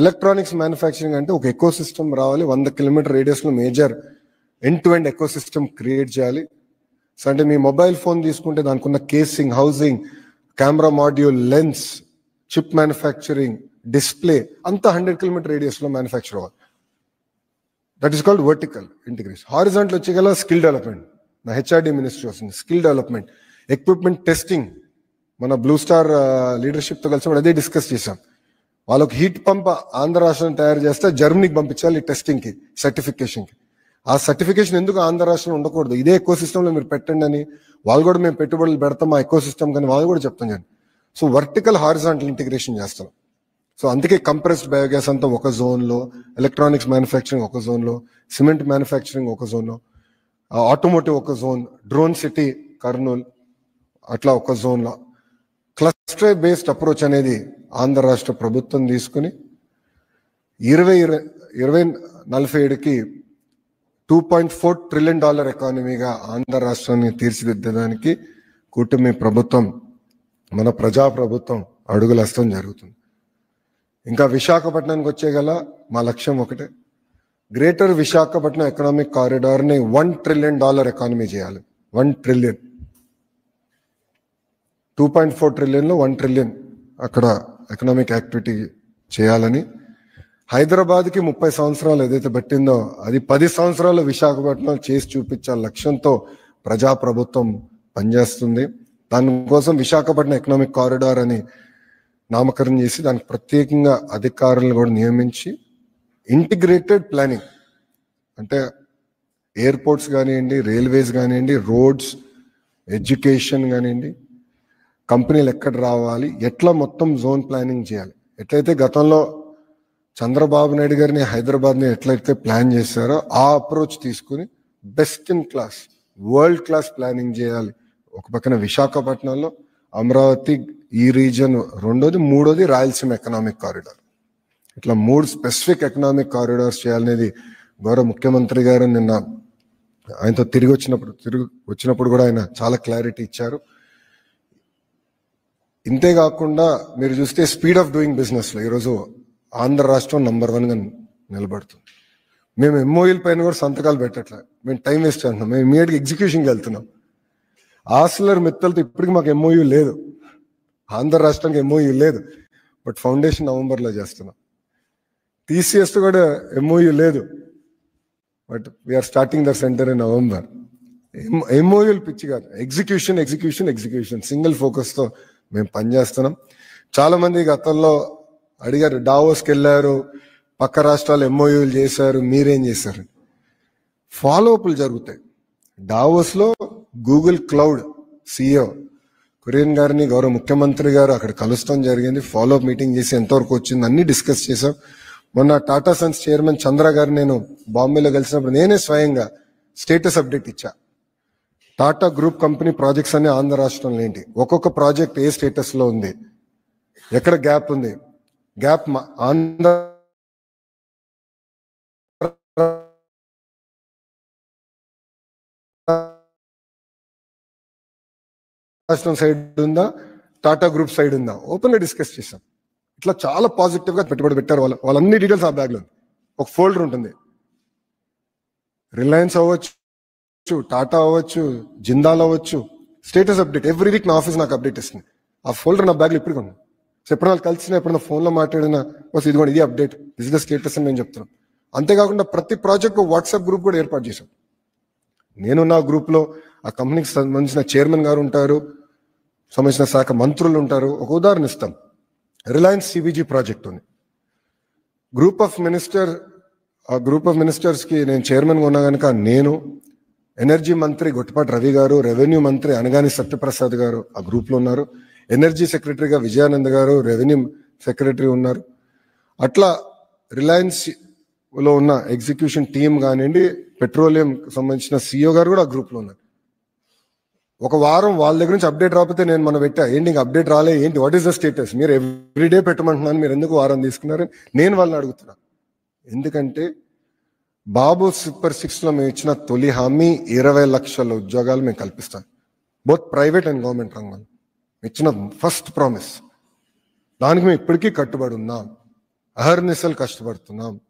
Electronics manufacturing అంటే ఒక echo system రావాలి, 100 కిలోమీటర్ రేడియస్లో major end to end eco system create చేయాలి. సో అంటే మీ మొబైల్ ఫోన్ తీసుకుంటే దానికి ఉన్న casing, housing, camera module, lens, chip manufacturing, display అంతా 100 కిలోమీటర్ రేడియస్లో మ్యానుఫ్యాక్చర్ అవ్వాలి. That is called vertical integration. Horizontal వచ్చేగల స్కిల్ డెవలప్మెంట్, నా హెచ్ఆర్డి మినిస్ట్రీ వస్తుంది. స్కిల్ డెవలప్మెంట్, ఎక్విప్మెంట్ టెస్టింగ్, మన బ్లూ స్టార్ లీడర్షిప్తో కలిసి అదే డిస్కస్ చేశాం. వాళ్ళకి హీట్ పంప్ ఆంధ్ర రాష్ట్రం తయారు చేస్తే జర్మనీకి పంపించాలి టెస్టింగ్కి, సర్టిఫికేషన్కి. ఆ సర్టిఫికేషన్ ఎందుకు ఆంధ్ర రాష్ట్రంలో ఉండకూడదు, ఇదే ఎకో సిస్టంలో మీరు పెట్టండి అని వాళ్ళు కూడా మేము పెట్టుబడులు పెడతాం ఆ ఎకో సిస్టమ్ కానీ వాళ్ళు కూడా చెప్తాం కానీ. సో వర్టికల్ హారిజాంటల్ ఇంటిగ్రేషన్ చేస్తాం. సో అందుకే కంప్రెస్డ్ బయోగ్యాస్ అంతా ఒక జోన్లో, ఎలక్ట్రానిక్స్ మ్యానుఫ్యాక్చరింగ్ ఒక జోన్లో, సిమెంట్ మ్యానుఫ్యాక్చరింగ్ ఒక జోన్లో, ఆటోమోటివ్ ఒక జోన్, డ్రోన్ సిటీ కర్నూలు అట్లా ఒక జోన్లో. క్లస్టర్ బేస్డ్ అప్రోచ్ అనేది ఆంధ్ర రాష్ట్ర ప్రభుత్వం తీసుకుని 2047కి $2.4 ట్రిలియన్ ఎకానమీగా ఆంధ్ర రాష్ట్రాన్ని తీర్చిదిద్దడానికి కూటమి ప్రభుత్వం, మన ప్రజా ప్రభుత్వం అడుగులేస్తాం జరుగుతుంది. ఇంకా విశాఖపట్నానికి వచ్చేగల మా లక్ష్యం ఒకటే, గ్రేటర్ విశాఖపట్నం ఎకనామిక్ కారిడార్ని $1 ట్రిలియన్ ఎకానమీ చేయాలి. 1 ట్రిలియన్, 2.4 ట్రిలియన్లో 1 ట్రిలియన్ అక్కడ ఎకనామిక్ యాక్టివిటీ చేయాలని. హైదరాబాద్కి 30 సంవత్సరాలు ఏదైతే పట్టిందో అది 10 సంవత్సరాలు విశాఖపట్నం చేసి చూపించాల లక్ష్యంతో ప్రజాప్రభుత్వం పనిచేస్తుంది. దానికోసం విశాఖపట్నం ఎకనామిక్ కారిడార్ అని నామకరణం చేసి దానికి ప్రత్యేకంగా అధికారులను కూడా నియమించి ఇంటిగ్రేటెడ్ ప్లానింగ్ అంటే ఎయిర్పోర్ట్స్ కానివ్వండి, రైల్వేస్ కానివ్వండి, రోడ్స్, ఎడ్యుకేషన్ కానివ్వండి, కంపెనీలు ఎక్కడ రావాలి, ఎట్లా మొత్తం జోన్ ప్లానింగ్ చేయాలి. ఎట్లయితే గతంలో చంద్రబాబు నాయుడు గారిని హైదరాబాద్ని ఎట్లయితే ప్లాన్ చేశారో ఆ అప్రోచ్ తీసుకుని best in class, world class planning చేయాలి. ఒక పక్కన విశాఖపట్నంలో, అమరావతి ఈ రీజన్ రెండోది, మూడోది రాయలసీమ ఎకనామిక్ కారిడార్. ఇట్లా 3 స్పెసిఫిక్ ఎకనామిక్ కారిడార్స్ చేయాలనేది గౌరవ ముఖ్యమంత్రి గారు నిన్న ఆయనతో తిరిగి వచ్చినప్పుడు కూడా ఆయన చాలా క్లారిటీ ఇచ్చారు. ఇంతేకాకుండా మీరు చూస్తే స్పీడ్ ఆఫ్ డూయింగ్ బిజినెస్లో ఈరోజు ఆంధ్ర రాష్ట్రం నంబర్ 1గా నిలబడుతుంది. మేము ఎంఓయూల పైన కూడా సంతకాలు పెట్టట్లే, మేము టైం వేస్ట్ చేస్తున్నాం, మేము ఇమీడియట్గా ఎగ్జిక్యూషన్కి వెళ్తున్నాం. ఆస్లర్ మిత్తలతో ఇప్పటికి మాకు ఎంఓయూ లేదు, ఆంధ్ర రాష్ట్రానికి ఎంఓయూ లేదు, బట్ ఫౌండేషన్ నవంబర్లో చేస్తున్నాం. టీసీఎస్తో కూడా ఎంఓయూ లేదు, but we're starting the center in November. ఎంఓయూలు పిచ్చి కాదు, ఎగ్జిక్యూషన్ ఎగ్జిక్యూషన్ ఎగ్జిక్యూషన్ సింగిల్ ఫోకస్తో మేము పనిచేస్తున్నాం. చాలామంది గతంలో అడిగారు, డావోస్కి వెళ్ళారు, పక్క రాష్ట్రాలు ఎంఓయూలు చేశారు, మీరేం చేశారు? ఫాలోఅప్లు జరుగుతాయి. డావోస్లో గూగుల్ క్లౌడ్ సిఇఓ కురియన్ గారిని గౌరవ ముఖ్యమంత్రి గారు అక్కడ కలుస్తాం జరిగింది. ఫాలోఅప్ మీటింగ్ చేసి ఎంతవరకు వచ్చింది అన్ని డిస్కస్ చేశాం. మొన్న టాటా సన్స్ చైర్మన్ చంద్ర గారు నేను బాంబేలో కలిసినప్పుడు నేనే స్వయంగా స్టేటస్ అప్డేట్ ఇచ్చా. టాటా గ్రూప్ కంపెనీ ప్రాజెక్ట్స్ అన్ని ఆంధ్ర రాష్ట్రంలో ఏంటి, ఒక్కొక్క ప్రాజెక్ట్ ఏ స్టేటస్లో ఉంది, ఎక్కడ గ్యాప్ ఉంది, గ్యాప్ ఆంధ్ర రాష్ట్రం సైడ్ ఉందా, టాటా గ్రూప్ సైడ్ ఉందా, ఓపెన్గా డిస్కస్ చేశాం. ఇట్లా చాలా పాజిటివ్గా పెట్టుబడి పెట్టారు. వాళ్ళన్ని డీటెయిల్స్ ఆ బ్యాగ్లో ఒక ఫోల్డర్ ఉంటుంది. రిలయన్స్ అవ్వచ్చు, టాటా అవ్వచ్చు, జిందాల్ అవ్వచ్చు, స్టేటస్ అప్డేట్ ఎవ్రీ వీక్ నా ఆఫీస్ నాకు అప్డేట్ ఇస్తుంది. ఆ ఫోల్డర్ నా బ్యాగ్లో ఇప్పుడు ఉంది. సో ఎప్పుడైనా కలిసినా, ఎప్పుడైనా ఫోన్లో మాట్లాడినా వస్తే ఇదిగోండి ఇది అప్డేట్, దిస్ ద స్టేటస్ అని నేను చెప్తున్నాను. అంతేకాకుండా ప్రతి ప్రాజెక్ట్ వాట్సాప్ గ్రూప్ కూడా ఏర్పాటు చేశాం. నేను నా గ్రూప్లో ఆ కంపెనీకి సంబంధించిన చైర్మన్ గారు ఉంటారు, సంబంధించిన శాఖ మంత్రులు ఉంటారు. ఒక ఉదాహరణ ఇస్తాం, రిలయన్స్ సిబిజీ ప్రాజెక్ట్ ఉంది. గ్రూప్ ఆఫ్ మినిస్టర్స్కి నేను చైర్మన్గా ఉన్నా కనుక నేను, ఎనర్జీ మంత్రి గొట్టిపాటి రవి గారు, రెవెన్యూ మంత్రి అనగాని సత్యప్రసాద్ గారు ఆ గ్రూప్లో ఉన్నారు, ఎనర్జీ సెక్రటరీగా విజయానంద్ గారు, రెవెన్యూ సెక్రటరీ ఉన్నారు. అట్లా రిలయన్స్లో ఉన్న ఎగ్జిక్యూషన్ టీమ్ కానివ్వండి, పెట్రోలియం సంబంధించిన సిఇఓ గారు కూడా ఆ గ్రూప్లో ఉన్నారు. ఒక వారం వాళ్ళ దగ్గర నుంచి అప్డేట్ రాకపోతే నేను మనం పెట్టా, ఏంటి ఇంకా అప్డేట్ రాలే, ఏంటి వాట్ ఈస్ ద స్టేటస్, మీరు ఎవ్రీడే పెట్టమంటున్నాను, మీరు ఎందుకు వారం తీసుకున్నారు నేను వాళ్ళని అడుగుతున్నా. ఎందుకంటే బాబు సూపర్ 6లో మేము ఇచ్చిన తొలి హామీ 20 లక్షల ఉద్యోగాలు మేము కల్పిస్తాం, బోత్ ప్రైవేట్ అండ్ గవర్నమెంట్ రంగంలో ఇచ్చిన ఫస్ట్ ప్రామిస్. దానికి మేము ఇప్పటికీ కట్టుబడి ఉన్నాం. అహర్నిశలు కష్టపడుతున్నాం.